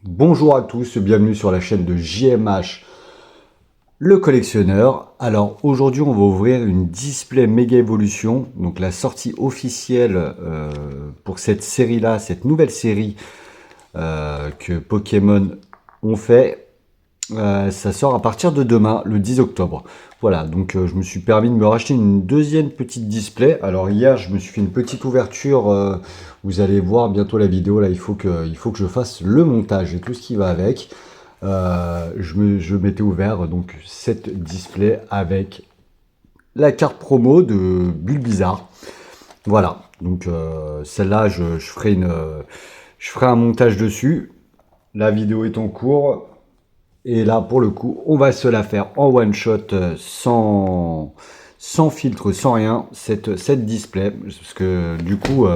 Bonjour à tous, bienvenue sur la chaîne de JMH, le collectionneur. Alors aujourd'hui on va ouvrir une Display Mega Evolution, donc la sortie officielle pour cette série-là, cette nouvelle série que Pokémon ont fait. Ça sort à partir de demain, le 10 octobre. Voilà, donc je me suis permis de me racheter une deuxième petite display. Alors hier, je me suis fait une petite ouverture. Vous allez voir bientôt la vidéo. Là, il faut que je fasse le montage et tout ce qui va avec. Je m'étais ouvert donc cette display avec la carte promo de Bulbizarre. Voilà, donc celle-là, je ferai un montage dessus. La vidéo est en cours. Et là, pour le coup, on va se la faire en one shot, sans filtre, sans rien, cette display. Parce que du coup,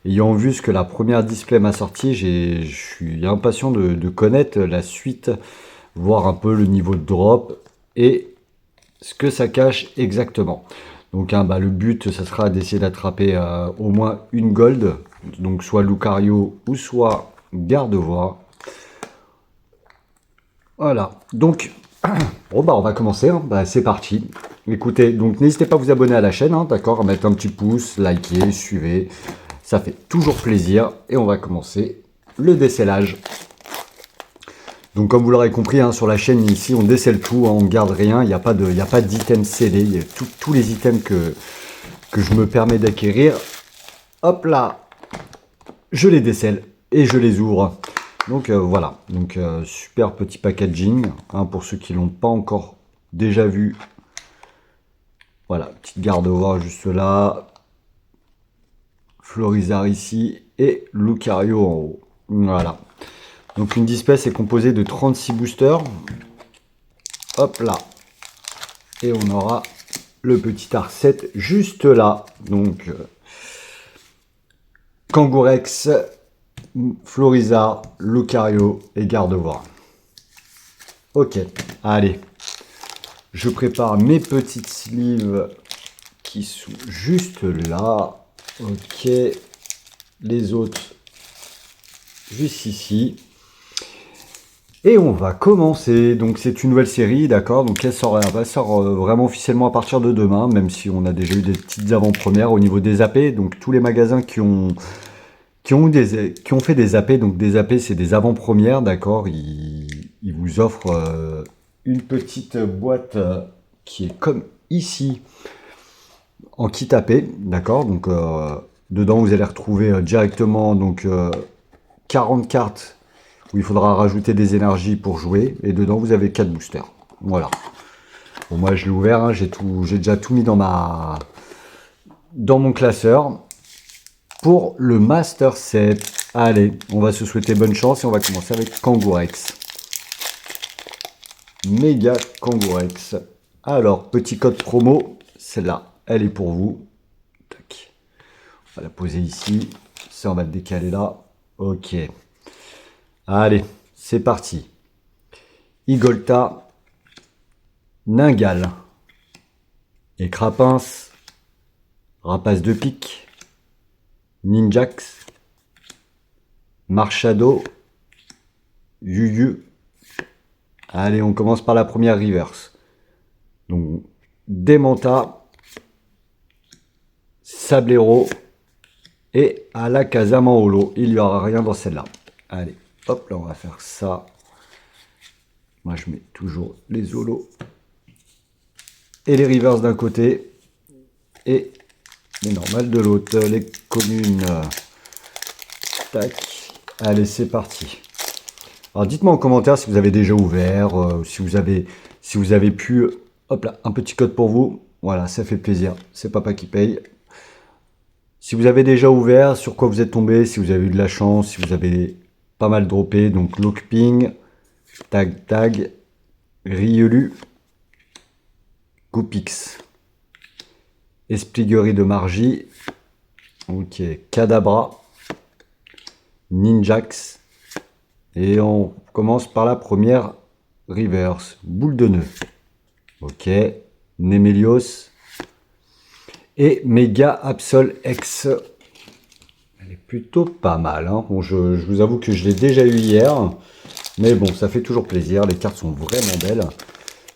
ayant vu ce que la première display m'a sorti, je suis impatient de connaître la suite, voir un peu le niveau de drop et ce que ça cache exactement. Donc le but, ça sera d'essayer d'attraper au moins une gold, donc soit Lucario ou soit Gardevoir. Voilà, donc bon on va commencer, hein. C'est parti. Écoutez, donc n'hésitez pas à vous abonner à la chaîne, hein, d'accord, à mettre un petit pouce, liker, suivez, ça fait toujours plaisir. Et on va commencer le décellage. Donc comme vous l'aurez compris, hein, sur la chaîne ici, on décèle tout, hein, on ne garde rien, il n'y a pas d'items scellés, il y a tous les items que je me permets d'acquérir. Hop là, je les décèle et je les ouvre. Donc voilà, donc super petit packaging, hein, pour ceux qui l'ont pas encore déjà vu. Voilà, petite garde-voir juste là, Florizarre ici et Lucario en haut. Voilà, donc une display est composée de 36 boosters. Hop là, et on aura le petit R7 juste là. Donc Kangourex, Florizarre, Lucario et Gardevoir. Ok, allez. Je prépare mes petites sleeves qui sont juste là. Ok. Les autres juste ici. Et on va commencer. Donc c'est une nouvelle série, d'accord. Donc elle sort vraiment officiellement à partir de demain, même si on a déjà eu des petites avant-premières au niveau des AP. Donc tous les magasins qui ont fait des AP, donc des AP c'est des avant-premières, d'accord. Ils vous offrent une petite boîte qui est comme ici en kit AP, d'accord. Donc dedans vous allez retrouver directement donc 40 cartes où il faudra rajouter des énergies pour jouer, et dedans vous avez 4 boosters. Voilà. Bon, moi je l'ai ouvert, hein, j'ai déjà tout mis dans mon classeur. Pour le Master Set, allez, on va se souhaiter bonne chance et on va commencer avec Kangourex. Méga Kangourex. Alors, petit code promo, celle-là, elle est pour vous. Tac. On va la poser ici. Ça, on va le décaler là. Ok. Allez, c'est parti. Igolta, Ningal, et Crapins, Rapace de pique, Ninjax, Marshado, Yuyu. Allez, on commence par la première reverse. Donc, Demanta, Sablero et Alakazam en holo. Il n'y aura rien dans celle-là. Allez, hop, là, on va faire ça. Moi, je mets toujours les holos et les reverse d'un côté et les normales de l'autre. Les communes. Tac. Allez, c'est parti. Alors, dites-moi en commentaire si vous avez déjà ouvert, si vous avez pu... Hop là, un petit code pour vous. Voilà, ça fait plaisir. C'est papa qui paye. Si vous avez déjà ouvert, sur quoi vous êtes tombé, si vous avez eu de la chance, si vous avez pas mal droppé, donc Lockping, Tag, Riolu, Goopix, Espliguerie de Margie, ok, Kadabra, Ninjax, et on commence par la première reverse, Boule de nœud, ok, Nemelios, et Mega Absol X. Elle est plutôt pas mal. Hein. Bon, je vous avoue que je l'ai déjà eu hier. Mais bon, ça fait toujours plaisir. Les cartes sont vraiment belles.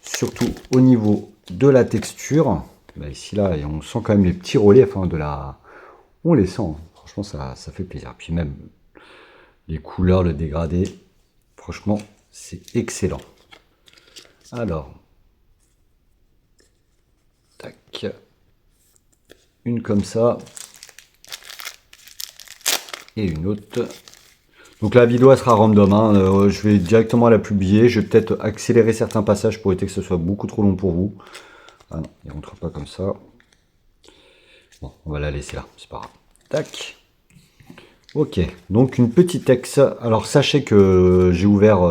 Surtout au niveau de la texture. Bah, ici, là, on sent quand même les petits reliefs de la... On les sent. Hein. Franchement, ça fait plaisir. Puis même les couleurs, le dégradé. Franchement, c'est excellent. Alors. Tac. Une comme ça. Et une autre. Donc la vidéo elle sera random, hein. Je vais directement la publier. Je vais peut-être accélérer certains passages pour éviter que ce soit beaucoup trop long pour vous. Ah non, il ne rentre pas comme ça. Bon, on va la laisser là, c'est pas grave. Tac. Ok, donc une petite ex. Alors sachez que j'ai ouvert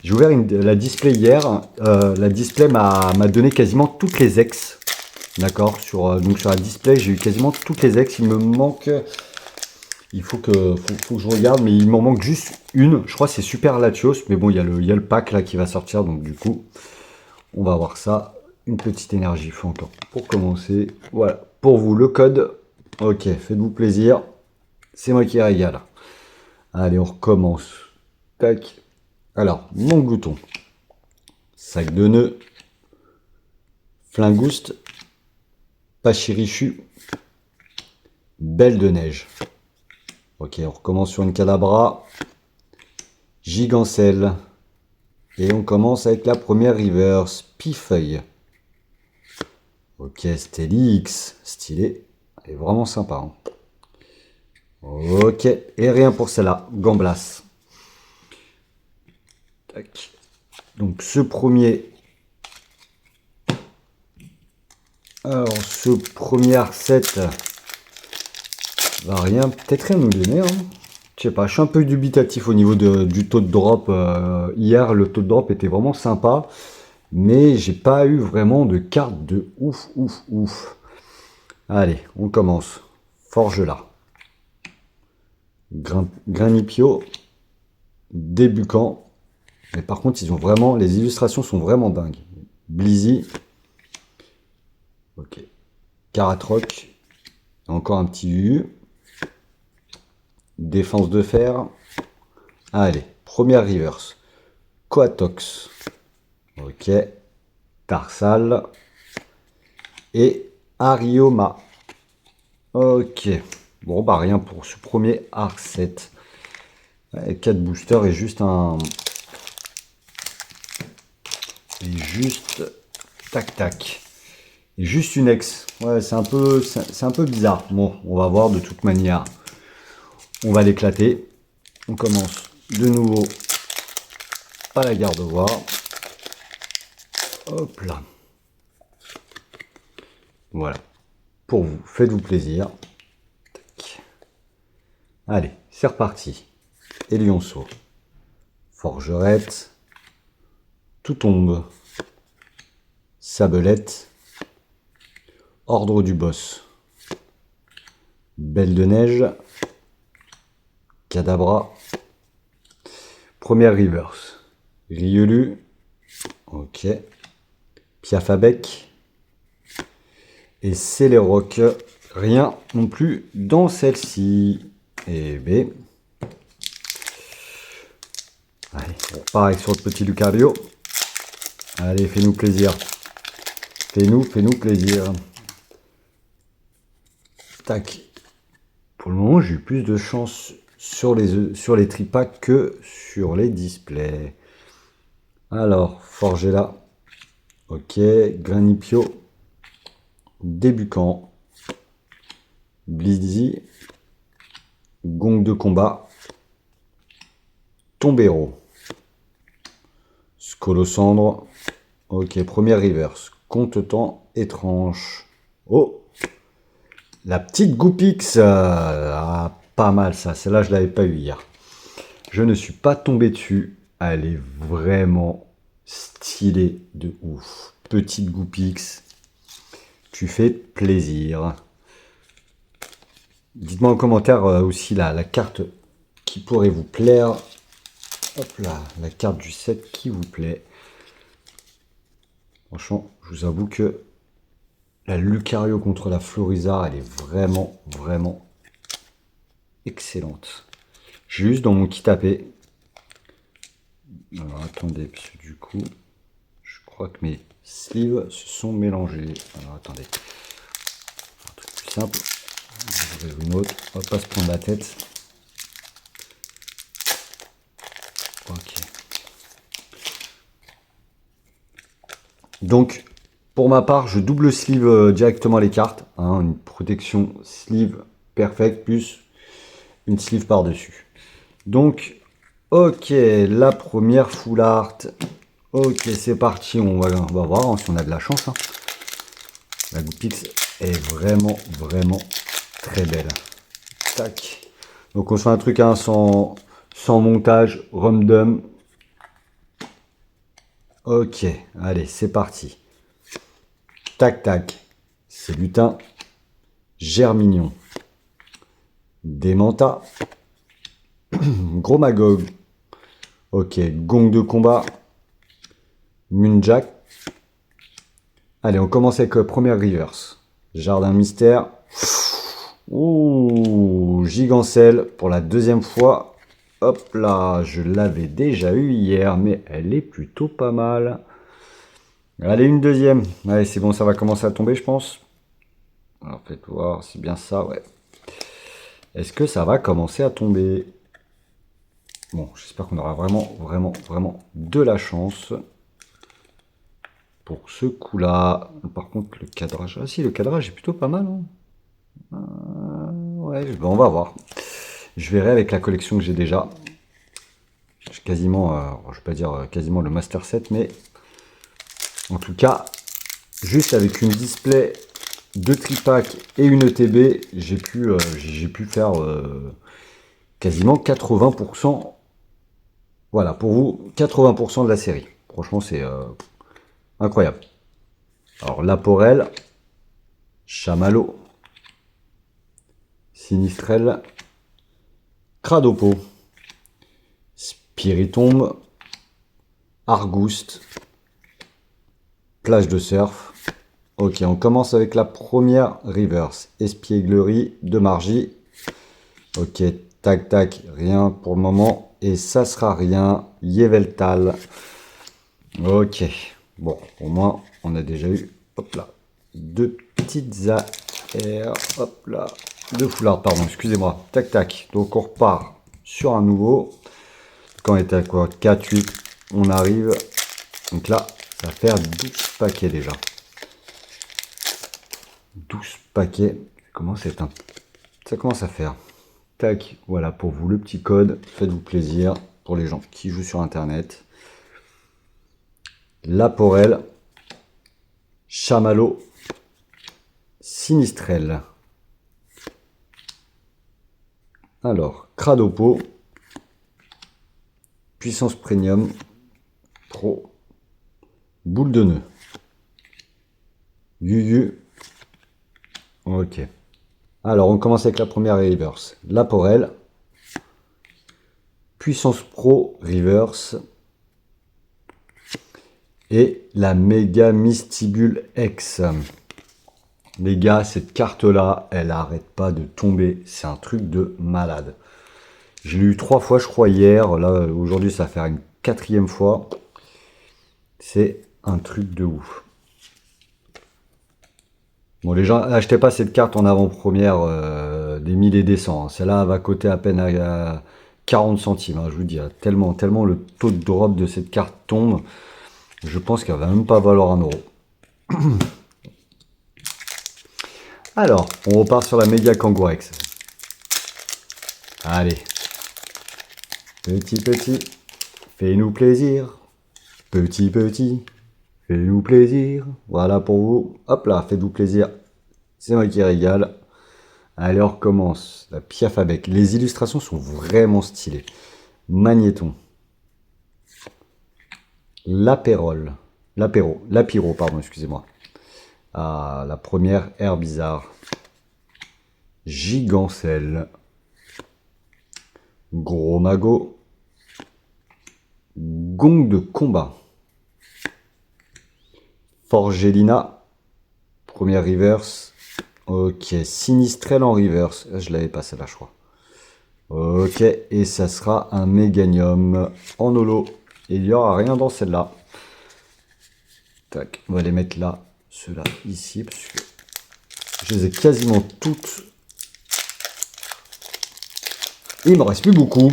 la display hier. La display m'a donné quasiment toutes les ex. D'accord, donc sur la display j'ai eu quasiment toutes les ex. Il me manque... Il faut que je regarde, mais il m'en manque juste une. Je crois que c'est Super Latios, mais bon, il y a le pack là qui va sortir, donc du coup, on va voir ça. Une petite énergie fantôme pour commencer. Voilà, pour vous, le code. Ok, faites-vous plaisir. C'est moi qui régale. Allez, on recommence. Tac. Alors, mon glouton. Sac de nœuds. Flingouste. Pachirichu. Belle de neige. Ok, on recommence sur une Cadabra. Gigancelle. Et on commence avec la première reverse. Pifeuille. Ok, Stélix. Stylé. Elle est vraiment sympa. Hein. Ok, et rien pour celle-là. Gamblas. Tac. Donc ce premier... Alors ce premier R7 va rien, peut-être rien nous donner. Hein. Je sais pas, je suis un peu dubitatif au niveau du taux de drop. Hier, le taux de drop était vraiment sympa. Mais j'ai pas eu vraiment de carte de ouf, ouf, ouf. Allez, on commence. Forge là. Granipio. Débucant. Mais par contre, ils ont vraiment... Les illustrations sont vraiment dingues. Blizzy. Ok. Karatroc. Encore un petit U. Défense de fer. Allez, première reverse. Coatox. Ok. Tarsal. Et Arioma. Ok. Bon, bah rien pour ce premier R7. 4 boosters et juste un... Et juste... Tac, tac. Et juste une ex. Ouais, c'est un peu bizarre. Bon, on va voir de toute manière. On va l'éclater. On commence de nouveau par la garde-voir. Hop là. Voilà. Pour vous, faites-vous plaisir. Tac. Allez, c'est reparti. Et lionceau. Forgerette. Tout tombe. Sabelette. Ordre du boss. Belle de neige. Cadabra. Première reverse. Riolu. Ok. Piafabec. Et Céléroc. Rien non plus dans celle-ci. Et B. Allez, on repart avec sur le petit Lucario. Allez, fais-nous plaisir. Fais-nous plaisir. Tac. Pour le moment, j'ai eu plus de chance sur les tripacks que sur les displays. Alors, Forgella. Ok. Granipio. Débucant. Blizzy. Gong de combat. Tombero. Scolosandre. Ok, première reverse. Compte-temps étrange. Oh! La petite Goupix. Pas mal ça. Celle-là, je ne l'avais pas eu hier. Je ne suis pas tombé dessus. Elle est vraiment stylée de ouf. Petite Goupix. Tu fais plaisir. Dites-moi en commentaire aussi la carte qui pourrait vous plaire. Hop là, la carte du set qui vous plaît. Franchement, je vous avoue que la Lucario contre la Florizard, elle est vraiment, vraiment excellente. Juste dans mon kit AP. Alors attendez, parce que du coup, je crois que mes sleeves se sont mélangés. Alors attendez. Un truc plus simple. Une autre. On va pas se prendre la tête. Ok. Donc, pour ma part, je double sleeve directement les cartes. Hein, une protection sleeve perfect plus une sleeve par-dessus. Donc, ok, la première full art. Ok, c'est parti. On va voir hein, si on a de la chance. Hein. La Goopix est vraiment, vraiment très belle. Tac. Donc, on se fait un truc hein, sans montage, random. Ok, allez, c'est parti. Tac, tac. C'est lutin. Germignon. Démenta. Gros Magog. Ok, gong de combat. Moonjack. Allez, on commence avec première reverse. Jardin mystère. Ouh, Gigancelle pour la deuxième fois. Hop là, je l'avais déjà eu hier, mais elle est plutôt pas mal. Allez, une deuxième. Allez, c'est bon, ça va commencer à tomber, je pense. Alors, faites voir, c'est bien ça, ouais. Est-ce que ça va commencer à tomber? Bon, j'espère qu'on aura vraiment, vraiment, vraiment de la chance pour ce coup-là. Par contre, le cadrage... Ah si, le cadrage est plutôt pas mal. Hein. Ouais, ben, on va voir. Je verrai avec la collection que j'ai déjà. J'ai quasiment, je vais pas dire quasiment le Master Set, mais en tout cas, juste avec une display, deux tripack et une ETB, j'ai pu faire quasiment 80%. Voilà, pour vous, 80% de la série. Franchement, c'est incroyable. Alors, Laporelle, Chamallow, Sinistrel, Cradopo, Spiritombe, Argouste, Plage de surf. Ok, on commence avec la première reverse. Espièglerie de Margie. Ok, tac tac, rien pour le moment. Et ça sera rien. Yveltal. Ok, bon, au moins on a déjà eu, hop là, deux petites affaires. Hop là, deux foulards, pardon, excusez-moi. Tac tac, donc on repart sur un nouveau. Quand on était à quoi? 4, 8, on arrive. Donc là, ça va faire 12 paquets déjà. 12 paquets. Ça commence à faire. Tac, voilà pour vous le petit code. Faites-vous plaisir pour les gens qui jouent sur Internet. Laporelle, Chamallow, Sinistrel. Alors, Cradopo, Puissance Premium, Pro, Boule de nœud, Yuyu. Ok. Alors, on commence avec la première reverse. Laporelle, Puissance Pro Reverse et la Méga Mystibule X. Les gars, cette carte-là, elle arrête pas de tomber. C'est un truc de malade. Je l'ai eu 3 fois, je crois, hier. Là, aujourd'hui, ça va faire une 4e fois. C'est un truc de ouf. Bon, les gens, achetez pas cette carte en avant-première des 1000 et des 100. Celle-là va coûter à peine à 40 centimes. Hein, je vous dis, tellement, tellement le taux de drop de cette carte tombe. Je pense qu'elle va même pas valoir 1 euro. Alors, on repart sur la Méga Kangourex. Allez. Petit, fais-nous plaisir. Petit, fais-nous plaisir. Voilà pour vous. Hop là, faites-vous plaisir. C'est moi qui régale. Allez, on recommence. La Piaf avec. Les illustrations sont vraiment stylées. Magnéton. Lapiro, pardon, excusez-moi. Ah, la première air bizarre. Gigancelle. Gros Mago. Gong de combat. Forgelina. Première reverse. Ok, Sinistrel en reverse. Je l'avais pas celle-là, je crois. Ok, et ça sera un méganium en holo. Et il n'y aura rien dans celle-là. Tac, on va les mettre là, ceux-là ici, parce que je les ai quasiment toutes. Il me reste plus beaucoup.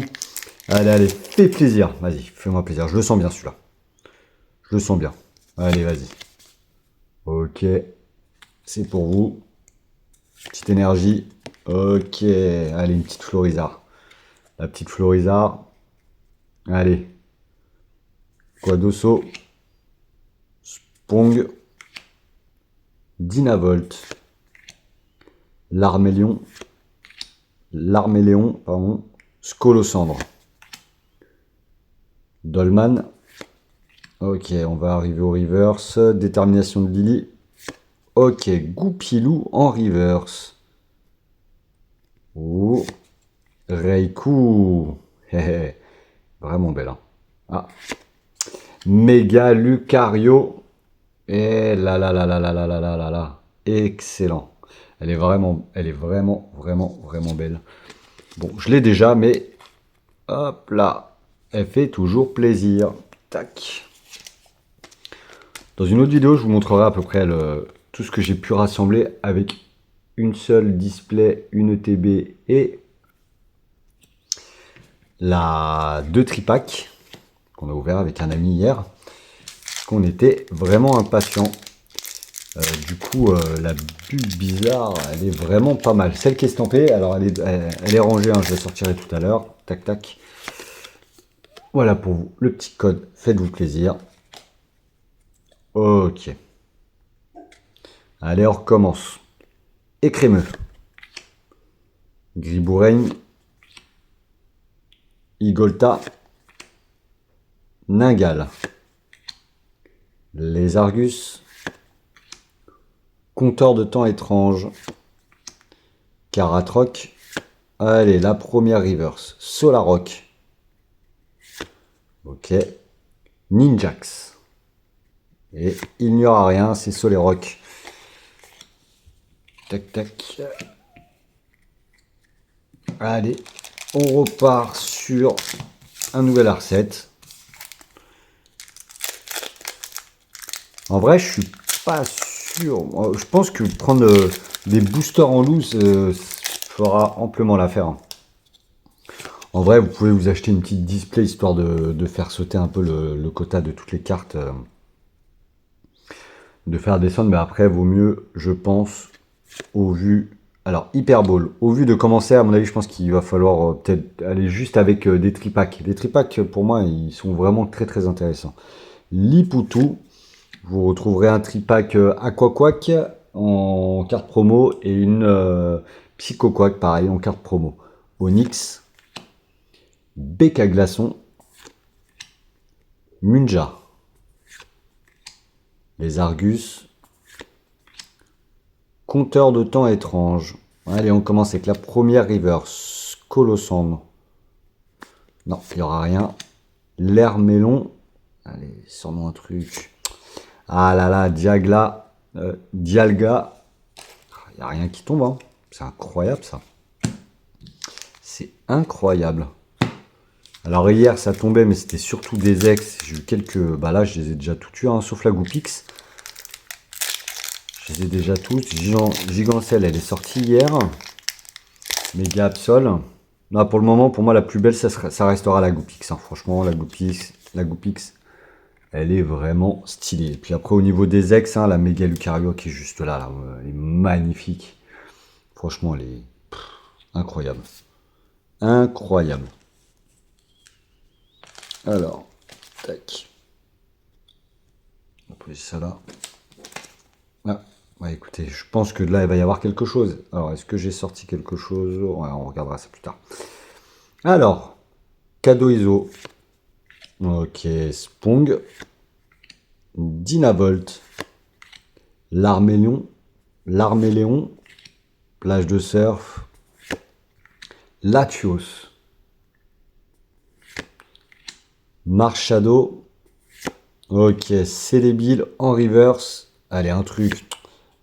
Allez, allez, fais plaisir. Vas-y, fais-moi plaisir. Je le sens bien celui-là. Je le sens bien. Allez, vas-y. Ok, c'est pour vous. Petite énergie. Ok, allez, une petite Florizard. La petite Florizard. Allez. Quadosso. Spong. Dynavolt. L'Arméléon. L'Arméléon, pardon. Scolocendre. Dolman. Ok, on va arriver au reverse. Détermination de Lily. Ok, Goupilou en reverse. Oh. Reiku. Vraiment belle. Hein. Ah. Méga Lucario. Et là là là là là là là là là là. Excellent. Elle est vraiment, vraiment belle. Bon, je l'ai déjà, mais hop là. Elle fait toujours plaisir. Tac. Dans une autre vidéo, je vous montrerai à peu près tout ce que j'ai pu rassembler avec une seule display, une ETB et la 2 tripack qu'on a ouvert avec un ami hier. Qu'on était vraiment impatient. Du coup, la bulle bizarre, elle est vraiment pas mal. Celle qui est estampée, alors elle est rangée, hein, je la sortirai tout à l'heure. Tac, tac. Voilà pour vous, le petit code. Faites-vous plaisir. Ok. Allez, on recommence. Écrémeux. Griboureigne. Igolta. Ningal. Les Argus. Compteur de temps étrange. Karatroc. Allez, la première reverse. Solaroc. Ok. Ninjax. Et il n'y aura rien, c'est Soleroc. Tac, tac. Allez, on repart sur un nouvel R7. En vrai, je suis pas sûr. Je pense que prendre des boosters en loose fera amplement l'affaire. Hein. En vrai, vous pouvez vous acheter une petite display histoire de faire sauter un peu le quota de toutes les cartes. De faire descendre, mais après, vaut mieux, je pense, au vu... Alors, Hyperball, au vu de commencer, à mon avis, je pense qu'il va falloir peut-être aller juste avec des tripacks. Les tripacks, pour moi, ils sont vraiment très intéressants. Lipoutou, vous retrouverez un tripack Aquaquack en carte promo et une Psychoquack, pareil, en carte promo. Onyx, Becca Glaçon, Munja, les Argus, Compteur de temps étrange. Allez, on commence avec la première reverse. Colossandre. Non, il n'y aura rien. L'air mélon. Allez, sors-nous un truc. Ah là là, Diagla. Dialga. Il n'y a rien qui tombe. Hein. C'est incroyable ça. C'est incroyable. Alors hier ça tombait, mais c'était surtout des ex. J'ai eu quelques... Bah là, je les ai déjà tous tués, hein, sauf la Goupix. Je les ai déjà tous. Gigancelle, elle est sortie hier. Méga Absol. Non, pour le moment, pour moi, la plus belle, ça restera la Goupix. Hein. Franchement, la Goupix, elle est vraiment stylée. Et puis après, au niveau des ex, hein, la Méga Lucario qui est juste là, elle est magnifique. Franchement, elle est incroyable. Incroyable. Alors, tac. On va poser ça là. Ah, ouais, écoutez, je pense que là, il va y avoir quelque chose. Alors, est-ce que j'ai sorti quelque chose? Ouais, on regardera ça plus tard. Alors, cadeau ISO. Ok, Spong. Dynavolt. L'Arméléon. Plage de surf. Latios. Marshado. Ok, Célébile en reverse. Allez, un truc.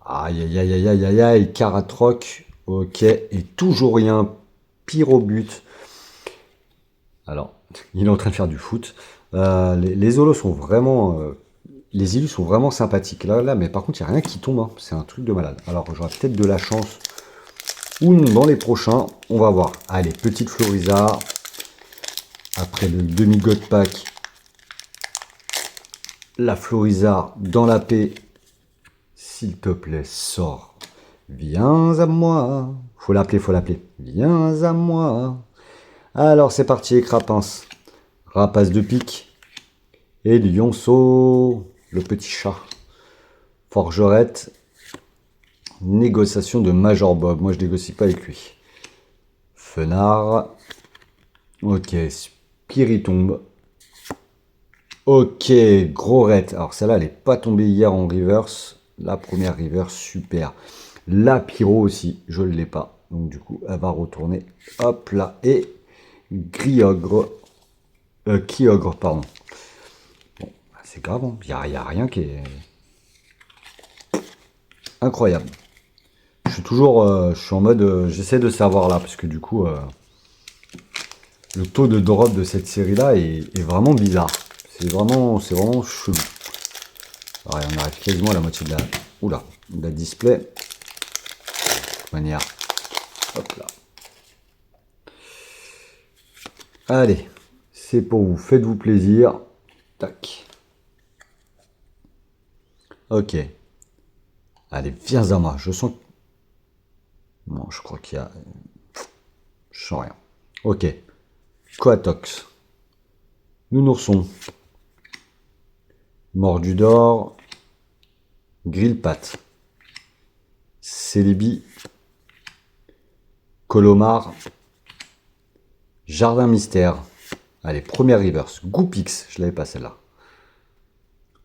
Aïe, aïe, aïe, aïe, aïe, aïe, aïe. Karatroc. Ok, et toujours rien. Pyrobut. Alors, il est en train de faire du foot. Les holos sont vraiment... les illus sont vraiment sympathiques. Là, mais par contre, il n'y a rien qui tombe. Hein. C'est un truc de malade. Alors, j'aurai peut-être de la chance ou non dans les prochains. On va voir. Allez, petite Florizard. Après le demi-God Pack. La Florizard dans la paix. S'il te plaît, sors. Viens à moi. Faut l'appeler, faut l'appeler. Viens à moi. Alors, c'est parti, Crapince. Rapace de pique. Et Lionceau. Le petit chat. Forgerette. Négociation de Major Bob. Moi, je négocie pas avec lui. Fenard. Ok, Spiritombe. Ok, Gros Ret. Alors, celle-là, elle n'est pas tombée hier en reverse. La première reverse, super. La Pyro aussi, je ne l'ai pas. Donc, du coup, elle va retourner. Hop là. Et Griogre. Kyogre, pardon. Bon, c'est grave. Il n'y a rien qui est incroyable. Je suis toujours, je suis en mode, j'essaie de savoir là, parce que du coup, le taux de drop de cette série-là est vraiment bizarre. C'est vraiment chelou. Alors, on arrive quasiment à la moitié de la display. De toute manière, hop là. Allez, c'est pour vous, faites-vous plaisir. Tac. Ok. Allez, viens à moi. Je sens... Non, je crois qu'il y a... Je sens rien. Ok. Coatox. Nounourson. Mordu d'or. Grillpat. Célébi. Colomar. Jardin mystère. Allez, première reverse. Goupix. Je l'avais pas celle-là.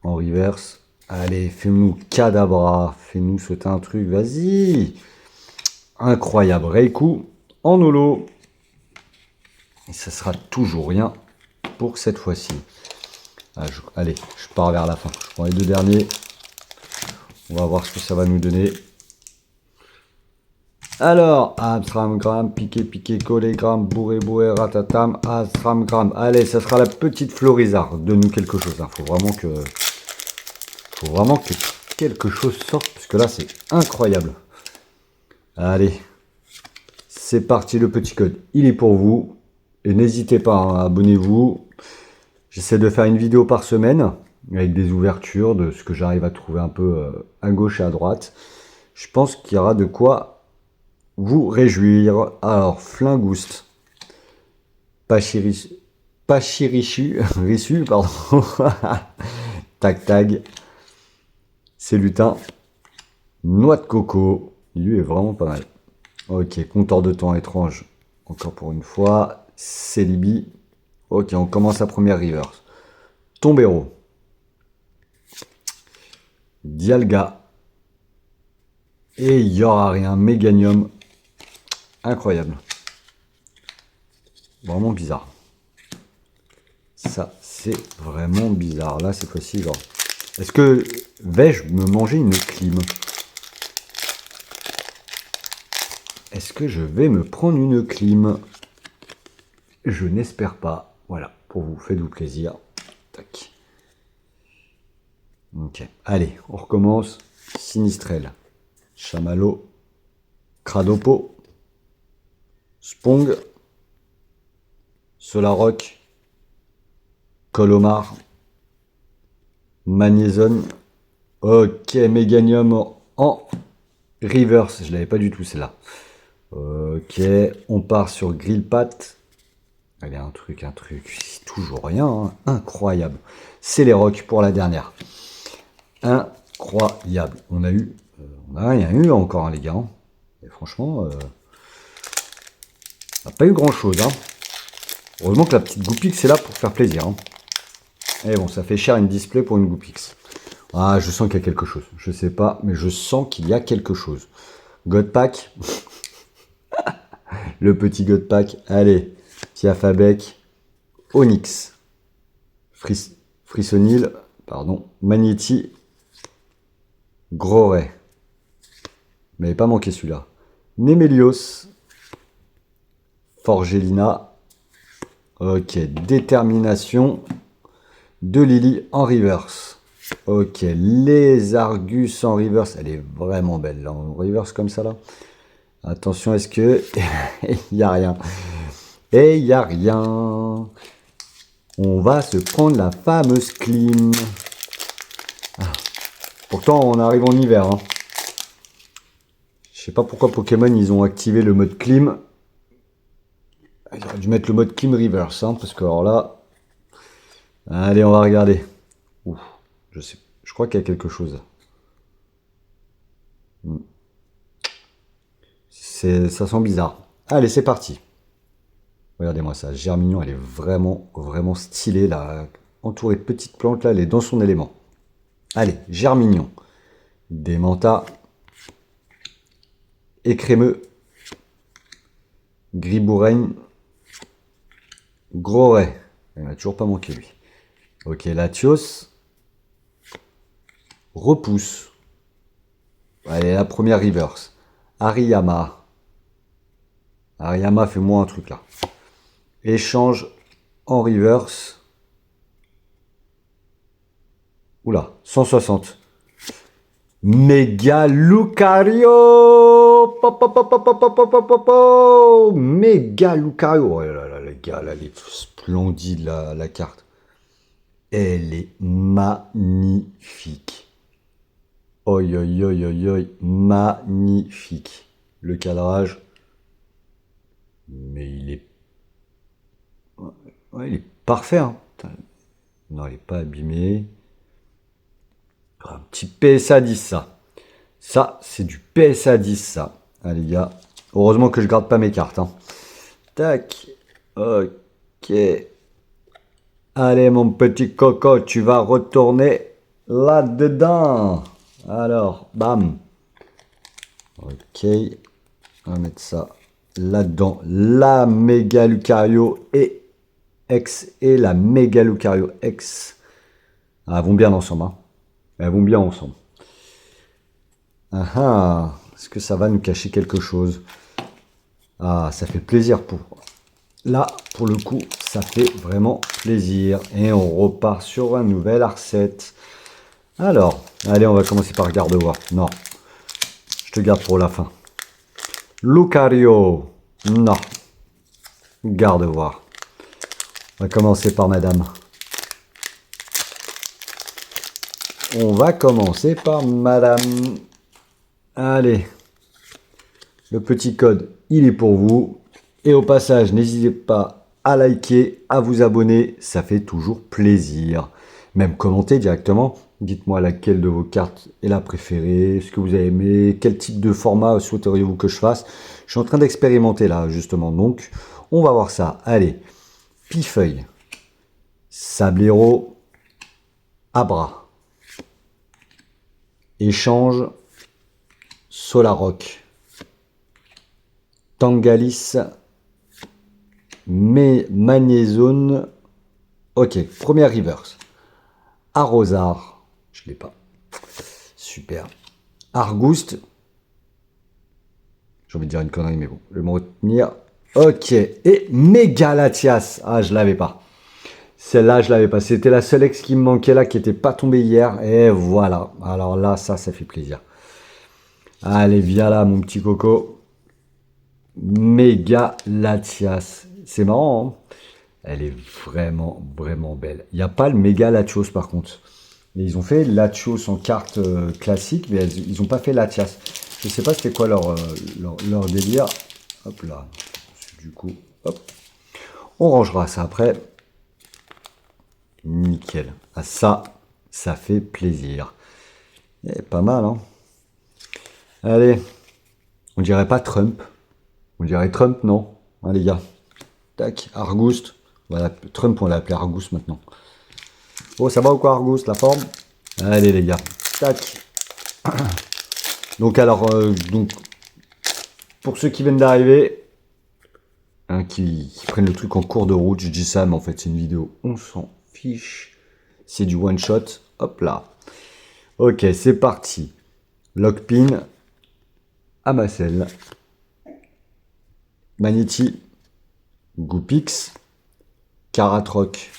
En reverse. Allez, fais-nous Kadabra. Fais-nous sauter un truc. Vas-y. Incroyable. Reiku en holo. Et ça sera toujours rien pour cette fois-ci. Allez, je pars vers la fin. Je prends les deux derniers. On va voir ce que ça va nous donner. Alors, Amstramgram, piqué, collégramme, bourré, ratatam, Amstramgram. Allez, ça sera la petite Florizard. Donne-nous quelque chose. Hein. Faut vraiment que quelque chose sorte, parce que là, c'est incroyable. Allez, c'est parti, le petit code. Il est pour vous. Et n'hésitez pas, hein, abonnez-vous. J'essaie de faire une vidéo par semaine, avec des ouvertures, de ce que j'arrive à trouver un peu à gauche et à droite. Je pense qu'il y aura de quoi vous réjouir. Alors, Flingouste, Pachirichu, Rissu, pardon. Tag, c'est lutin. Noix de coco, lui est vraiment pas mal. Ok, compteur de temps étrange, encore pour une fois. Célibi. Ok, on commence la première reverse. Tombero. Dialga. Et il n'y aura rien. Méganium. Incroyable. Vraiment bizarre. Ça, c'est vraiment bizarre. Là, cette fois-ci, genre... Est-ce que vais-je me manger une clim? Est-ce que je vais me prendre une clim? Je n'espère pas. Voilà, pour vous, faites-vous plaisir. Tac. Ok. Allez, on recommence. Sinistrel. Chamallow. Cradopo. Spong. Solaroc. Colomar. Magnézone. Ok, Méganium en reverse. Je l'avais pas du tout celle-là. Ok, on part sur Grillpat. Allez, un truc, toujours rien, hein. Incroyable. C'est les rocs pour la dernière. Incroyable. On a rien eu encore, hein, les gars. Hein. Et franchement, on n'a pas eu grand-chose. Hein. Heureusement que la petite Goupix est là pour faire plaisir. Hein. Et bon, ça fait cher une display pour une Goupix. Ah, je sens qu'il y a quelque chose. Je sais pas, mais je sens qu'il y a quelque chose. God Pack. Le petit God Pack. Allez. Tiafabec. Onyx. Frissonil. Pardon. Magnéti. Groray. Mais pas manqué celui-là. Nemelios. Forgelina. Ok, détermination de Lily en reverse. Ok, les Argus en reverse. Elle est vraiment belle là, en reverse comme ça là. Attention, est-ce que... Il n'y a rien. Et il n'y a rien. On va se prendre la fameuse clim. Ah. Pourtant, on arrive en hiver. Hein. Je sais pas pourquoi Pokémon, ils ont activé le mode clim. Ils auraient dû mettre le mode clim reverse. Hein, parce que alors là... Allez, on va regarder. Ouh, je crois qu'il y a quelque chose. Ça sent bizarre. Allez, c'est parti. Regardez-moi ça. Germignon, elle est vraiment, vraiment stylée, là. Entourée de petites plantes, là, elle est dans son élément. Allez, Germignon. Démenta. Écrémeux. Griboureigne. Groret. Il n'a toujours pas manqué, lui. Ok, Latios. Repousse. Allez, la première reverse. Hariyama. Hariyama, fais-moi un truc, là. Échange en reverse. Oula, 160. Méga Lucario. Méga Lucario. Oh là là, les gars, là, elle est splendide, la carte. Elle est magnifique. Oi, oi, oi, oi, oi. Magnifique. Le cadrage. Mais il est... Ouais, il est parfait. Hein. Non, il n'est pas abîmé. Un petit PSA 10, ça. Ça, c'est du PSA 10, ça. Allez, les gars. Heureusement que je garde pas mes cartes. Hein. Tac. Ok. Allez, mon petit coco, tu vas retourner là-dedans. Alors, bam. Ok. On va mettre ça là-dedans. La méga Lucario et X et la méga Lucario X. Ah, elles vont bien ensemble. Hein. Elles vont bien ensemble. Ah ah. Est-ce que ça va nous cacher quelque chose? Ah, ça fait plaisir pour... Là, pour le coup, ça fait vraiment plaisir. Et on repart sur un nouvel R7. Alors, allez, on va commencer par Gardevoir. Non, je te garde pour la fin. Lucario. Non. Gardevoir. On va commencer par Madame. On va commencer par Madame. Allez. Le petit code, il est pour vous. Et au passage, n'hésitez pas à liker, à vous abonner. Ça fait toujours plaisir. Même commenter directement. Dites-moi laquelle de vos cartes est la préférée, ce que vous avez aimé, quel type de format souhaiteriez-vous que je fasse. Je suis en train d'expérimenter là, justement. Donc, on va voir ça. Allez. Pifeuille. Sablero. Abra. Échange. Solaroc. Tangalis. Magnézone. Ok, première reverse. Arrosard. Je ne l'ai pas. Super. Argouste. J'ai envie de dire une connerie, mais bon, je vais me retenir. Ok. Et Mégalatias. Ah, je l'avais pas. Celle-là, je l'avais pas. C'était la seule ex qui me manquait là, qui n'était pas tombée hier. Et voilà. Alors là, ça fait plaisir. Allez, viens là, mon petit coco. Mégalatias. C'est marrant, hein. Elle est vraiment, vraiment belle. Il n'y a pas le méga Latios par contre. Et ils ont fait Latios en carte classique, mais ils n'ont pas fait Latias. Je ne sais pas c'était quoi leur délire. Hop là. Du coup, hop. On rangera ça après. Nickel. Ah, ça fait plaisir. Et pas mal, hein. Allez. On dirait pas Trump. On dirait Trump, non? Hein, les gars. Tac, Argouste. Voilà, Trump, on l'a appelé Argouste maintenant. Oh, ça va ou quoi, Argouste, la forme? Allez, les gars. Tac. Donc, alors, pour ceux qui viennent d'arriver, hein, qui prennent le truc en cours de route, je dis ça, mais en fait, c'est une vidéo. On s'en fiche. C'est du one shot. Hop là. Ok, c'est parti. Lockpin. Amacel. Magnéti. Goupix. Caratroc.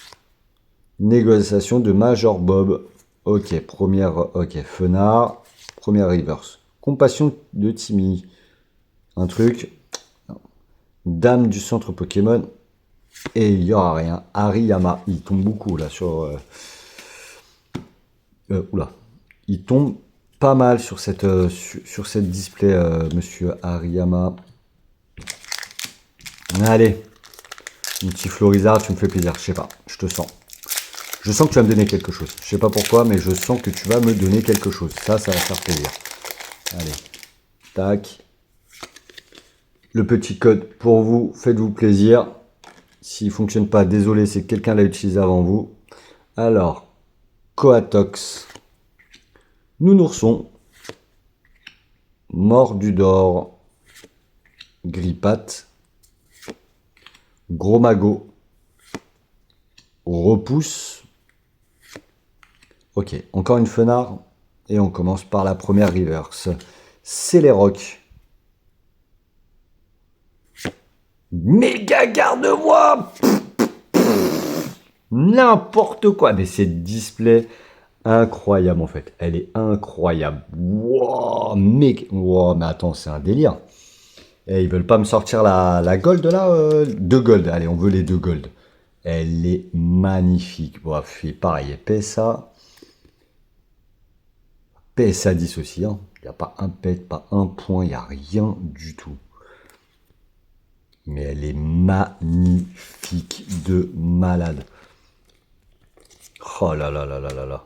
Négociation de Major Bob. Ok, première. Ok, Fenard. Première reverse. Compassion de Timmy. Un truc. Dame du centre Pokémon. Et il n'y aura rien. Hariyama. Il tombe beaucoup là sur. Oula. Il tombe pas mal sur sur cette display, monsieur Hariyama. Allez. Un petit Florizard, tu me fais plaisir. Je sais pas. Je te sens. Je sens que tu vas me donner quelque chose. Je sais pas pourquoi, mais je sens que tu vas me donner quelque chose. Ça va faire plaisir. Allez. Tac. Le petit code pour vous. Faites-vous plaisir. S'il ne fonctionne pas, désolé, c'est que quelqu'un l'a utilisé avant vous. Alors, Coatox. Nounourson. Mordudor. Grippat. Gros Magot. Repousse. Ok, encore une Fenard. Et on commence par la première reverse. Céléroc. Méga garde-voix. N'importe quoi. Mais c'est display incroyable en fait. Elle est incroyable. Wow, mais attends, c'est un délire. Et ils veulent pas me sortir la gold là, deux gold. Allez, on veut les deux gold. Elle est magnifique. Bon, fait pareil. PSA. PSA 10 aussi. Il n'y a pas un pet, pas un point. Il n'y a rien du tout. Mais elle est magnifique de malade. Oh là là là là là là.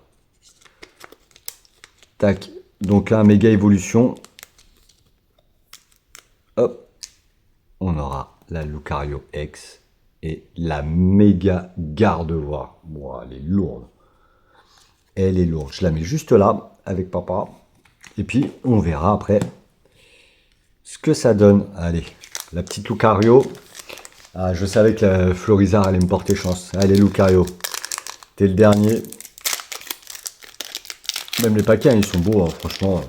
Tac. Donc là, méga évolution. Hop. On aura la Lucario X et la méga garde-voix. Bon, elle est lourde. Elle est lourde. Je la mets juste là avec papa. Et puis, on verra après ce que ça donne. Allez, la petite Lucario. Ah, je savais que la Florizard allait me porter chance. Allez, Lucario. T'es le dernier. Même les paquets, ils sont beaux, hein, franchement.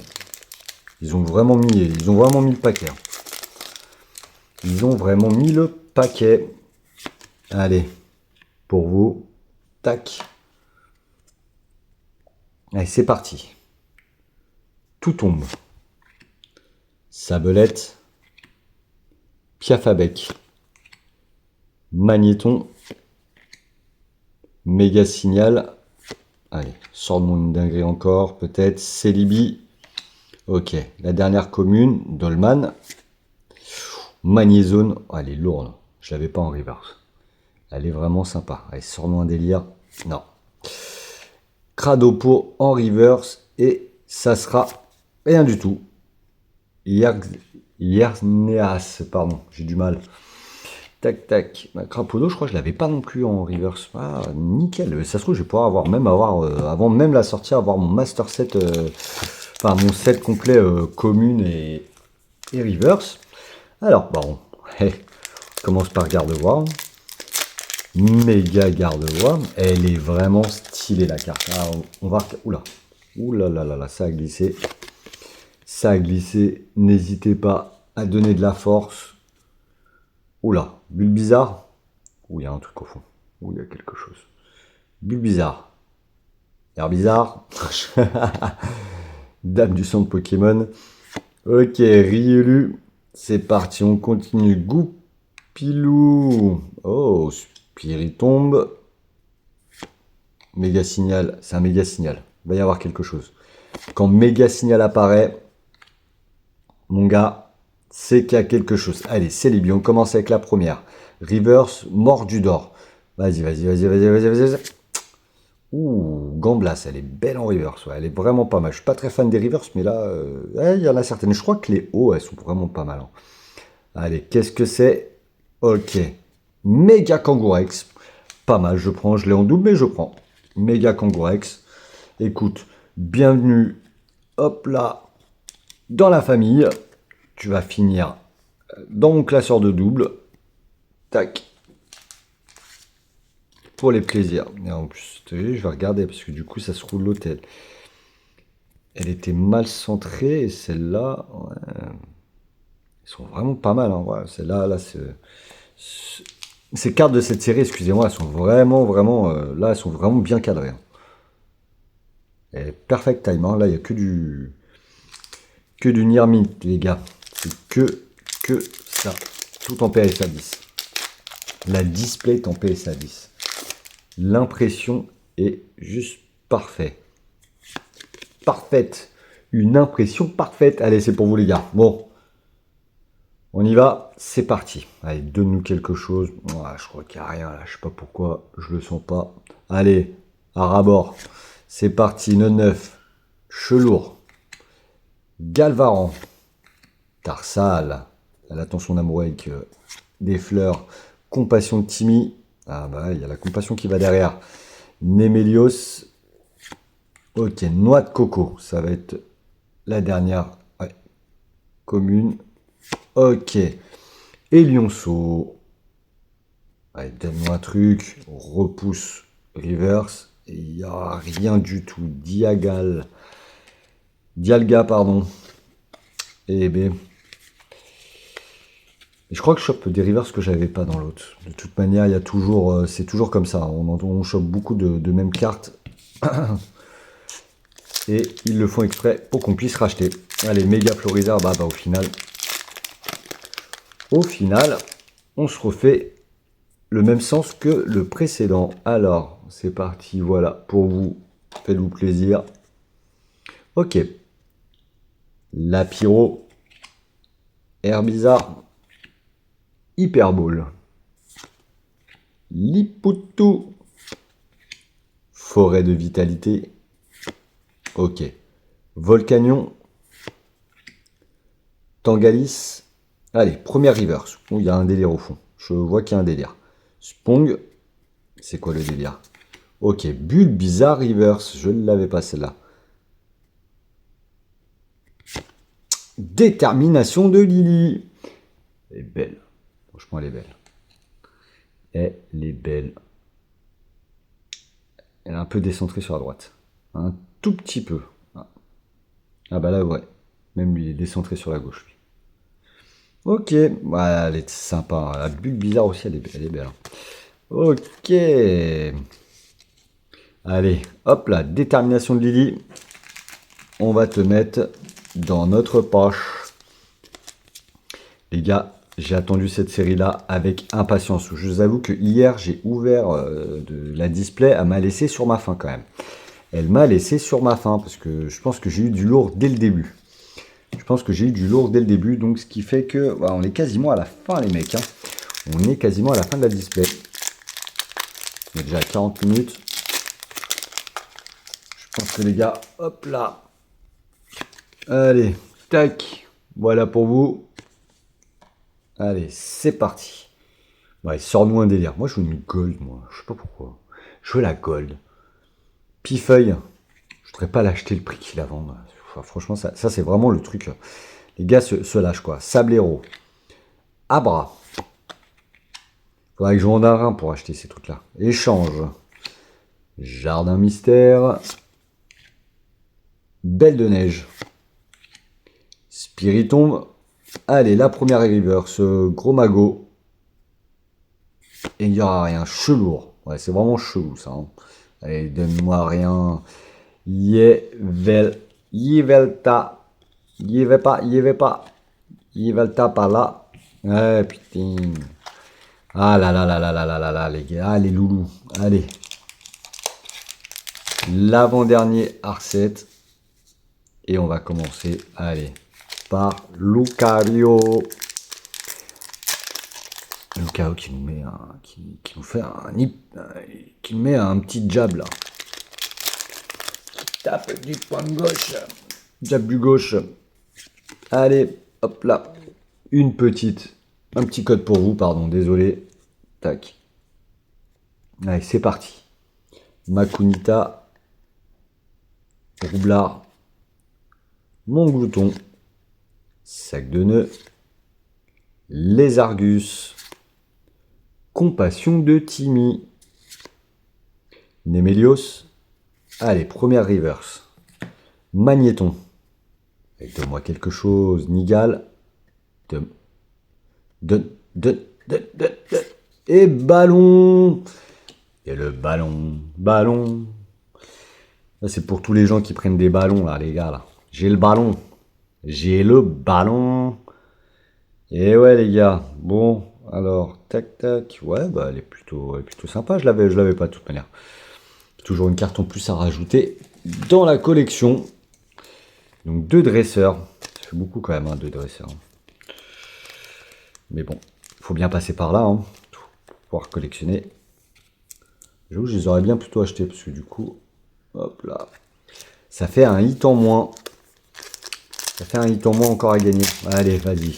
Ils ont vraiment mis le paquet. Ils ont vraiment mis le paquet. Allez, pour vous. Tac. Allez, c'est parti. Tout tombe. Sabelette. Piafabec. Magnéton. Méga Signal. Allez, sors-moi une dinguerie encore, peut-être. Célibi. Ok, la dernière commune. Dolman. Magnézone. Oh, elle est lourde. Je l'avais pas en reverse. Elle est vraiment sympa. Allez, sors-moi un délire. Non. Cradopo en reverse. Et ça sera rien du tout. Yerneas, pardon, j'ai du mal. Tac, tac. Crapodo, je crois que je l'avais pas non plus en reverse. Ah, nickel. Ça se trouve, je vais pouvoir avant même la sortie, avoir mon master set, enfin mon set complet commune et reverse. Alors, bon, on commence par garde-voix. Méga garde-voix. Elle est vraiment stylée la carte. Ah, on va. Oula. Oula là là là, ça a glissé. Ça a glissé. N'hésitez pas à donner de la force. Oula, Bulbizarre. Ouh, il y a un truc au fond. Ouh, il y a quelque chose. Bulbizarre. Herbizarre. Dame du centre Pokémon. Ok, Riolu. C'est parti, on continue. Goupilou. Oh, Spiritombe. Méga Signal. C'est un méga signal. Il va y avoir quelque chose. Quand méga signal apparaît, mon gars, c'est qu'il y a quelque chose. Allez, Célibi, on commence avec la première. Reverse, Mordudor. Vas-y, vas-y, vas-y, vas-y, vas-y, vas-y. Ouh, Gamblas, elle est belle en reverse. Ouais, elle est vraiment pas mal. Je suis pas très fan des reverse, mais là, il y en a certaines. Je crois que les hauts, elles sont vraiment pas mal. Allez, qu'est-ce que c'est? Ok. Méga Kangourex. Pas mal, je prends. Je l'ai en double, mais je prends. Méga Kangourex. Écoute, bienvenue. Hop là. Dans la famille. Tu vas finir dans mon classeur de double. Tac. Pour les plaisirs. Et en plus, je vais regarder parce que du coup, ça se roule l'hôtel. Elle était mal centrée et celle-là, ouais, ils sont vraiment pas mal. Hein. Ouais, celle-là, là, Ces cartes de cette série, excusez-moi, elles sont vraiment, vraiment... là, elles sont vraiment bien cadrées. Hein. Et perfect time, hein. Là, il n'y a que du... Que du near mint, les gars. C'est que ça. Tout en PSA 10. La display est en PSA 10. L'impression est juste parfaite. Parfaite. Une impression parfaite. Allez, c'est pour vous, les gars. Bon. On y va. C'est parti. Allez, donne-nous quelque chose. Ah, je crois qu'il n'y a rien là. Je sais pas pourquoi. Je le sens pas. Allez, à rabord. C'est parti. 9. Chelour. Galvaran. Tarsal. Elle attend son amour avec des fleurs. Compassion de Timmy. Ah bah il y a la compassion qui va derrière. Némélios. Ok, noix de coco. Ça va être la dernière commune. Ok. Et Lionceau. Allez, donne-moi un truc. Repousse reverse. Il n'y a rien du tout. Diagal. Dialga, pardon. Et B. Et je crois que je chope des reverse que j'avais pas dans l'autre. De toute manière, il y a toujours, c'est toujours comme ça. On chope beaucoup de mêmes cartes. Et ils le font exprès pour qu'on puisse racheter. Allez, méga Florizard, bah au final, on se refait le même sens que le précédent. Alors, c'est parti, voilà, pour vous, faites-vous plaisir. Ok. La Pyro, Herbizarre, Hyperball, Lipoutou, Forêt de Vitalité, ok. Volcanion, Tangalis, allez, première reverse. Oh, il y a un délire au fond. Je vois qu'il y a un délire. Spong, c'est quoi le délire? Ok, Bulle Bizarre Reverse, je ne l'avais pas celle-là. Détermination de Lily. Elle est belle. Franchement, elle est belle. Elle est belle. Elle est un peu décentrée sur la droite. Un tout petit peu. Ah bah là, ouais. Même lui, il est décentré sur la gauche. Lui. Ok. Voilà, elle est sympa. La bulle bizarre aussi, elle est belle. Ok. Allez, hop là. Détermination de Lily. On va te mettre dans notre poche. Les gars, j'ai attendu cette série-là avec impatience. Je vous avoue que hier, j'ai ouvert la display. Elle m'a laissé sur ma faim quand même. Elle m'a laissé sur ma faim parce que je pense que j'ai eu du lourd dès le début. Donc ce qui fait que voilà, on est quasiment à la fin, les mecs. Hein. On est quasiment à la fin de la display. On est déjà à 40 minutes. Je pense que les gars, hop là. Allez, tac. Voilà pour vous. Allez, c'est parti. Ouais, sors-nous un délire. Moi, je veux une gold, moi. Je sais pas pourquoi. Je veux la gold. Pifeuille. Je voudrais pas l'acheter le prix qu'il a vendu. Enfin, franchement, ça c'est vraiment le truc. Les gars se lâchent, quoi. Sablero. Abra. Faudrait que je vende un rein pour acheter ces trucs-là. Échange. Jardin mystère. Belle de neige. Spiritombe. Allez, la première river. Ce gros magot. Et il n'y aura rien. Chelour. Ouais, c'est vraiment chelou, ça. Hein. Allez, donne-moi rien. Yevelta. Yevelta par là. Ouais, putain. Ah là là là là là là là là, les gars. Allez, loulous. Allez. L'avant-dernier Arset. Et on va commencer, allez, par Lucario. Lucario qui nous met qui nous fait qui nous met un petit jab là. Qui tape du poing gauche. Jab du gauche. Allez, hop là. Un petit code pour vous, pardon, désolé. Tac. Allez, c'est parti. Makunita. Roublard. Mon glouton. Sac de nœuds. Les Argus. Compassion de Timmy. Némélios. Allez, première reverse. Magnéton. Donne-moi quelque chose. Nigal. Et ballon. Et le ballon. Là, c'est pour tous les gens qui prennent des ballons, là, les gars, là. J'ai le ballon. J'ai le ballon. Et ouais, les gars. Bon, alors, tac, tac. Ouais, bah, elle est plutôt sympa. Je l'avais pas de toute manière. Toujours une carte en plus à rajouter dans la collection. Donc, 2 dresseurs. Ça fait beaucoup quand même, hein, 2 dresseurs. Mais bon, faut bien passer par là, hein, pour pouvoir collectionner. J'avoue, je les aurais bien plutôt achetés, parce que du coup, hop là. Ça fait un hit en moins. Ça fait un hit en moins encore à gagner. Allez, vas-y.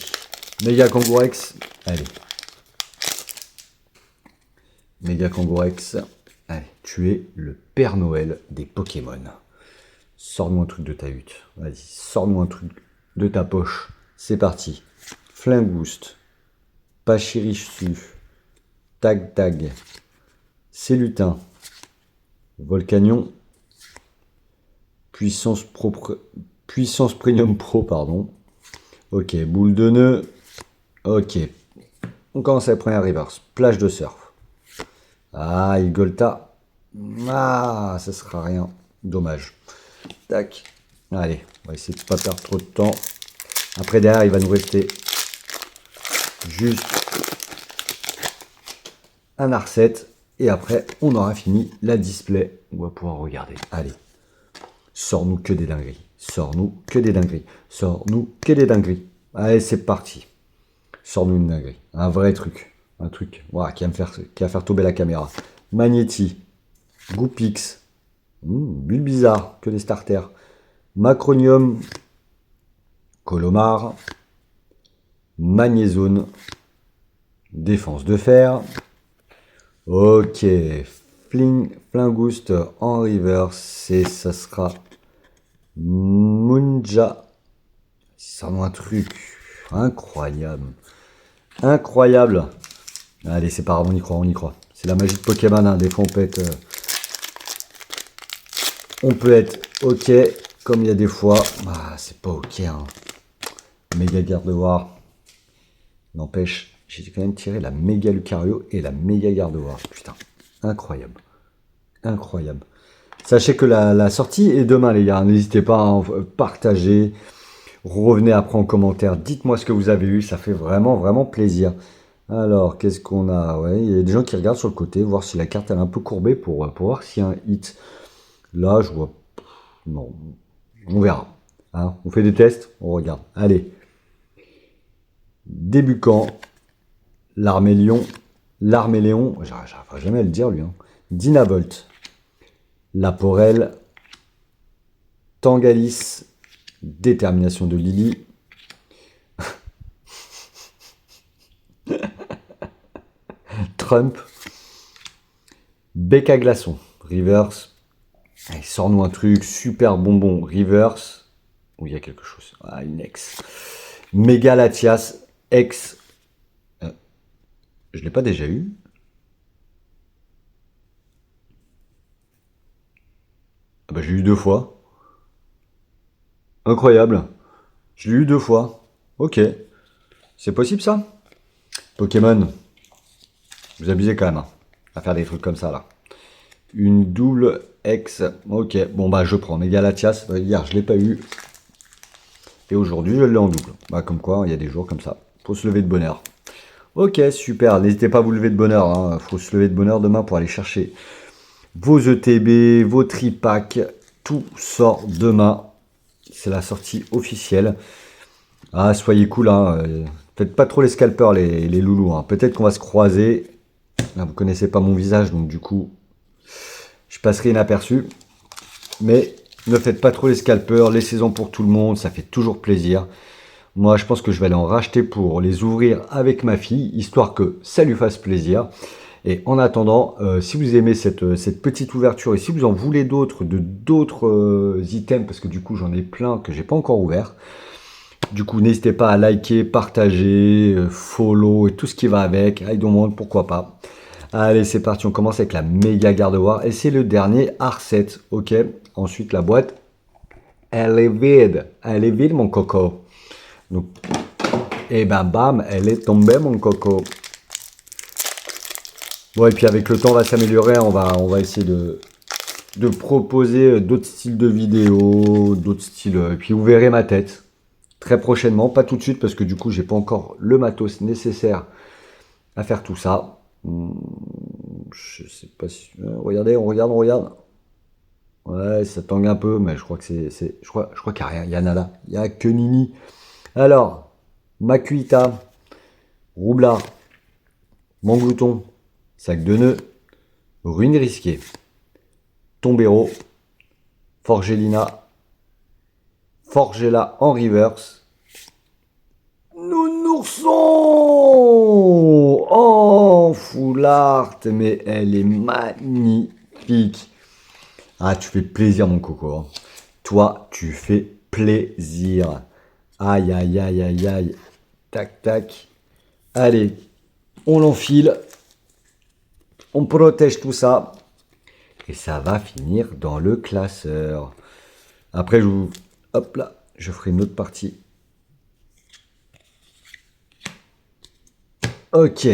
Méga Kangourex. Allez. Méga Kangourex. Allez, tu es le Père Noël des Pokémon. Sors-nous un truc de ta hutte. Vas-y, sors-nous un truc de ta poche. C'est parti. Flingouste. Pachirisu. Tag Tag. Célutin. Volcanion. Puissance Premium Pro, pardon. Ok, boule de nœud. Ok. On commence avec la première reverse. Plage de surf. Ah, Igolta. Ah, ça sera rien. Dommage. Tac. Allez, on va essayer de ne pas perdre trop de temps. Après, derrière, il va nous rester juste un Arset. Et après, on aura fini la display. On va pouvoir regarder. Allez. Sors-nous que des dingueries. Sors-nous que des dingueries. Sors-nous que des dingueries. Allez, c'est parti. Sors-nous une dinguerie. Un vrai truc. Un truc voilà, qui va faire tomber la caméra. Magnéti. Goupix. Bulbizarre. Que des starters. Macronium. Colomar. Magnézone. Défense de fer. Ok. Flingouste en reverse. Et ça sera Munja. C'est vraiment un truc incroyable. Incroyable. Allez, c'est pas grave, on y croit, on y croit. C'est la magie de Pokémon, hein. Des fois on peut être ok, comme il y a des fois, ah, c'est pas ok, hein. Méga Gardevoir. N'empêche, j'ai quand même tiré la méga Lucario et la méga Gardevoir. Putain, incroyable. Incroyable. Sachez que la sortie est demain, les gars. N'hésitez pas à partager. Revenez après en commentaire. Dites-moi ce que vous avez eu. Ça fait vraiment, vraiment plaisir. Alors, qu'est-ce qu'on a? Ouais, il y a des gens qui regardent sur le côté, voir si la carte elle est un peu courbée pour voir s'il y a un hit. Là, je vois. Non. On verra. Hein, on fait des tests, on regarde. Allez. Débucant. L'Arméléon. J'arriverai jamais à le dire, lui. Hein. Dynavolt. Laporel. Tangalis. Détermination de Lily. Trump. Becca Glaçon. Reverse. Allez, sors-nous un truc. Super bonbon. Reverse. Où il y a quelque chose. Ah, une ex. Méga Latias. Ex. Je l'ai pas déjà eu. Ah bah, j'ai eu 2 fois. Incroyable. Je l'ai eu 2 fois. Ok. C'est possible ça? Pokémon. Vous abusez quand même hein, à faire des trucs comme ça là. Une double X. Ok. Bon bah je prends. Méga Latias. Hier je l'ai pas eu. Et aujourd'hui je l'ai en double. Bah comme quoi il y a des jours comme ça. Faut se lever de bonne heure. Ok super. N'hésitez pas à vous lever de bonne heure. Hein. Faut se lever de bonne heure demain pour aller chercher vos ETB, vos tripacks. Tout sort demain. C'est la sortie officielle. Ah, soyez cool, hein. Faites pas trop les scalpers, les loulous. Hein. Peut-être qu'on va se croiser. Là, vous connaissez pas mon visage, donc du coup, je passerai inaperçu. Mais ne faites pas trop les scalpers. Laissez-en pour tout le monde. Ça fait toujours plaisir. Moi, je pense que je vais aller en racheter pour les ouvrir avec ma fille, histoire que ça lui fasse plaisir. Et en attendant, si vous aimez cette petite ouverture et si vous en voulez d'autres, d'autres items, parce que du coup, j'en ai plein que j'ai pas encore ouvert. Du coup, n'hésitez pas à liker, partager, follow et tout ce qui va avec. I don't want, pourquoi pas. Allez, c'est parti. On commence avec la méga Gardevoir. Et c'est le dernier Arset. Ok. Ensuite, la boîte. Elle est vide. Elle est vide, mon coco. Donc, et ben bam, elle est tombée, mon coco. Bon, et puis avec le temps, on va s'améliorer. On va essayer de proposer d'autres styles de vidéos, d'autres styles. Et puis vous verrez ma tête très prochainement. Pas tout de suite parce que du coup, j'ai pas encore le matos nécessaire à faire tout ça. Je sais pas si. Regardez, on regarde. Ouais, ça tangue un peu, mais je crois que je crois qu'il n'y a rien. Il y a nada. Il n'y a que Nini. Alors, Makuita, Roublard, Manglouton, Sac de nœuds, Ruine risquée, Tombero, Forgelina, Forgella en reverse, Nounourson en full art, mais elle est magnifique. Ah, tu fais plaisir, mon coco, hein. Toi, tu fais plaisir. Aïe, aïe, aïe, aïe, aïe. Tac, tac. Allez, on l'enfile. On protège tout ça. Et ça va finir dans le classeur. Après, hop là, je ferai une autre partie. Ok.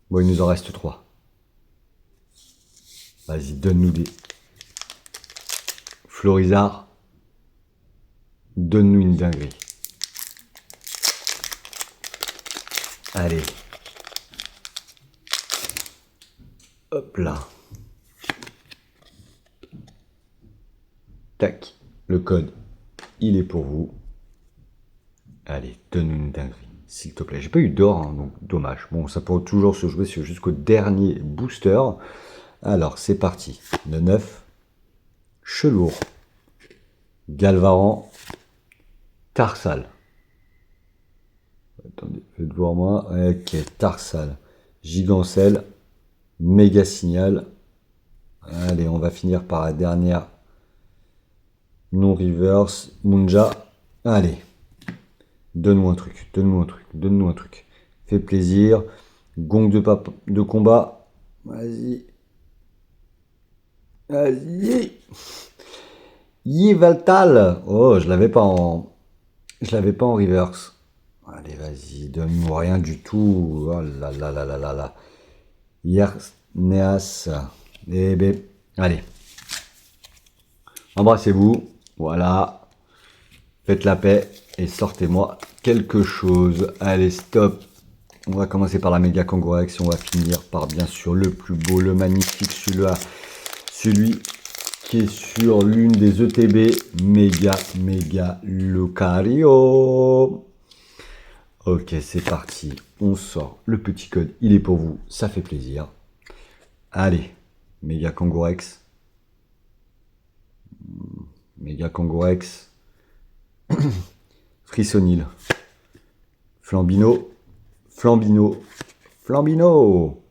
Bon, il nous en reste 3. Vas-y, donne-nous des. Florizard. Donne-nous une dinguerie. Allez. Hop là. Tac. Le code, il est pour vous. Allez, donne-nous une dinguerie, s'il te plaît. J'ai pas eu d'or, hein, donc dommage. Bon, ça peut toujours se jouer jusqu'au dernier booster. Alors, c'est parti. Le 9. Chelour. Galvaran. Tarsal. Attendez, faites voir moi. Ok, Tarsal. Gigancelle. Méga signal. Allez, on va finir par la dernière. Non reverse. Munja. Allez. Donne-moi un truc. Donne-nous un truc. Donne-nous un truc. Fais plaisir. Gong de combat. Vas-y. Vas-y. Yveltal. Oh, je l'avais pas en reverse. Allez, vas-y, donne-moi rien du tout. Oh là là là là là là. Yerneas. Eh ben, allez. Embrassez-vous. Voilà. Faites la paix et sortez-moi quelque chose. Allez, stop. On va commencer par la méga Kangourex. On va finir par, bien sûr, le plus beau, le magnifique, celui-là. Celui qui est sur l'une des ETB. Méga Lucario. Ok, c'est parti. On sort le petit code. Il est pour vous. Ça fait plaisir. Allez. Méga Kangourex. Méga Kangourex. Frissonil. Flambino. Flambino. Flambino.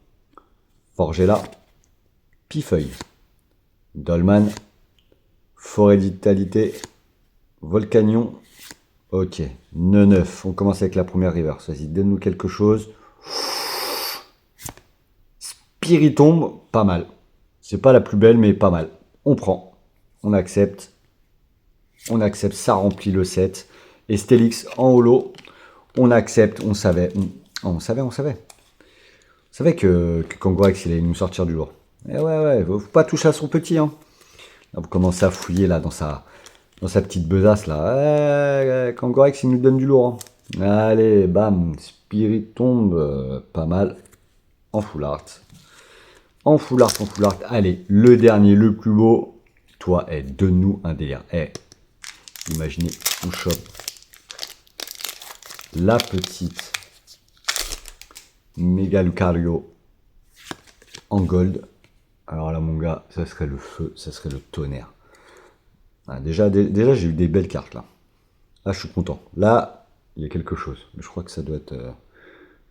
Forgella. Pifeuille. Dolman. Forêt d'Italité. Volcanion. Ok. 9. On commence avec la première reverse. Vas-y, donne-nous quelque chose. Spiritombe, pas mal. C'est pas la plus belle, mais pas mal. On prend. On accepte. On accepte. Ça remplit le set. Et Stélix en holo. On accepte. On savait. On savait. On savait que Kangourex, il allait nous sortir du lourd. Et ouais. Faut pas toucher à son petit, hein. Là, vous commencez à fouiller, là, dans sa petite besace, là. Kangourex, il nous donne du lourd, hein. Allez, bam. Spirit tombe. Pas mal. En full art. En full art. Allez, le dernier, le plus beau. Toi, donne-nous un délire. Imaginez, on chope la petite Méga Lucario en gold. Alors là, mon gars, ça serait le feu, ça serait le tonnerre. Ah, déjà j'ai eu des belles cartes, là. Là, je suis content. Là, il y a quelque chose. Mais je crois que ça doit être...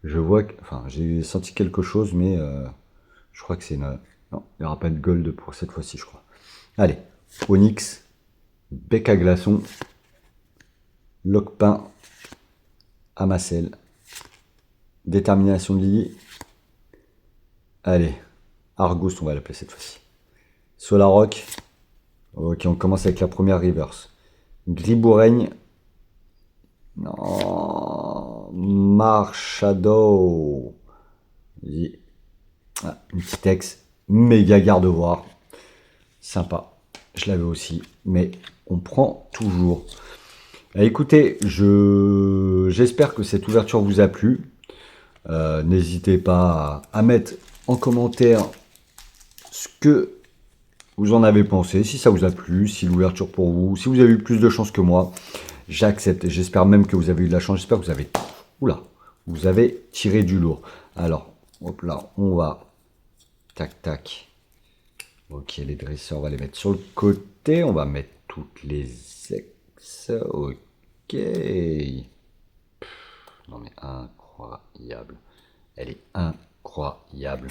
je vois que... Enfin, j'ai senti quelque chose, mais... je crois que c'est une... Non, il n'y aura pas de gold pour cette fois-ci, je crois. Allez. Onyx. Bec à glaçon. Locpin. Amacel. Détermination de Lily. Allez. Argus, on va l'appeler cette fois-ci. Solaroc. Ok, on commence avec la première reverse. Griboureigne. Non. Marshado. Ah, une petite ex, méga garde-voir. Sympa. Je l'avais aussi, mais on prend toujours. Écoutez, j'espère que cette ouverture vous a plu. N'hésitez pas à mettre en commentaire ce que vous en avez pensé, si ça vous a plu, si l'ouverture pour vous, si vous avez eu plus de chance que moi, j'accepte. J'espère même que vous avez eu de la chance. J'espère que vous avez... Oula, vous avez tiré du lourd. Alors, hop là, on va... Tac, tac. Ok, les dresseurs, on va les mettre sur le côté. On va mettre toutes les ex. Ok. Non mais incroyable. Elle est incroyable.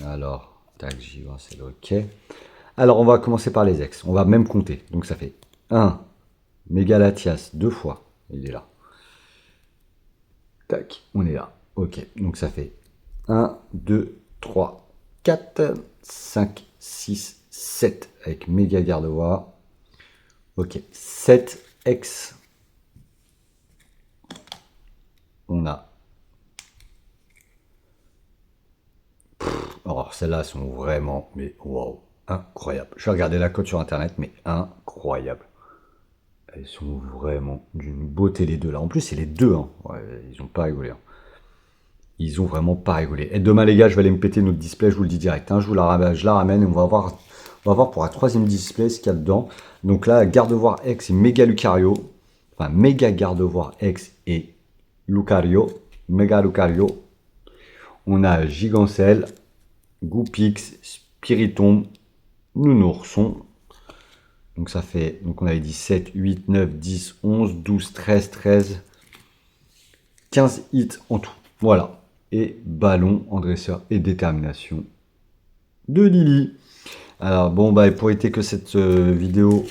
Alors, tac, j'y vais, c'est ok. Alors, on va commencer par les ex. On va même compter. Donc, ça fait 1. Mégalatias, 2 fois. Il est là. Tac, on est là. Ok, donc ça fait 1, 2, 3, 4, 5, 6, 7 avec méga garde-voix. Ok, 7 ex. On a... Alors, celles-là sont vraiment, mais waouh, incroyable. Je vais regarder la cote sur internet, mais incroyable. Elles sont vraiment d'une beauté les deux là. En plus, c'est les deux, hein. Ouais, ils ont pas rigolé. Hein. Ils ont vraiment pas rigolé. Et demain, les gars, je vais aller me péter notre display, je vous le dis direct. Hein. Je la ramène et on va voir pour la troisième display ce qu'il y a dedans. Donc là, garde-voir X et méga Lucario. Enfin, méga garde-voir X et Lucario. Méga Lucario. On a Gigancel, Goupix, Spiritomb, Nounourson. Donc ça fait, donc on avait dit 7, 8, 9, 10, 11, 12, 13, 13, 15 hits en tout. Voilà. Et ballon en dresseur et détermination de Lily. Alors bon, bah pour éviter que cette vidéo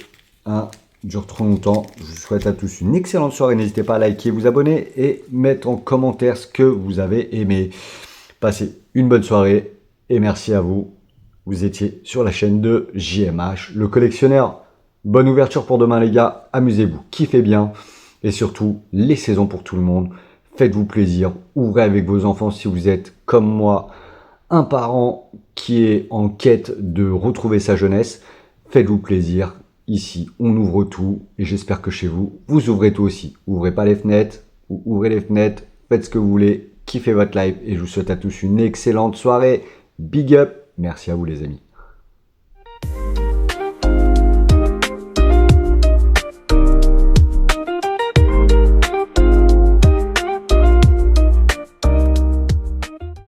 dure trop longtemps, je vous souhaite à tous une excellente soirée. N'hésitez pas à liker, vous abonner et mettre en commentaire ce que vous avez aimé. Passez une bonne soirée et merci à vous. Vous étiez sur la chaîne de JMH, le collectionneur. Bonne ouverture pour demain les gars, amusez-vous, kiffez bien. Et surtout, les saisons pour tout le monde. Faites-vous plaisir, ouvrez avec vos enfants si vous êtes, comme moi, un parent qui est en quête de retrouver sa jeunesse. Faites-vous plaisir, ici on ouvre tout et j'espère que chez vous, vous ouvrez tout aussi. Ouvrez pas les fenêtres, ou ouvrez les fenêtres, faites ce que vous voulez, kiffez votre live et je vous souhaite à tous une excellente soirée. Big up, merci à vous les amis.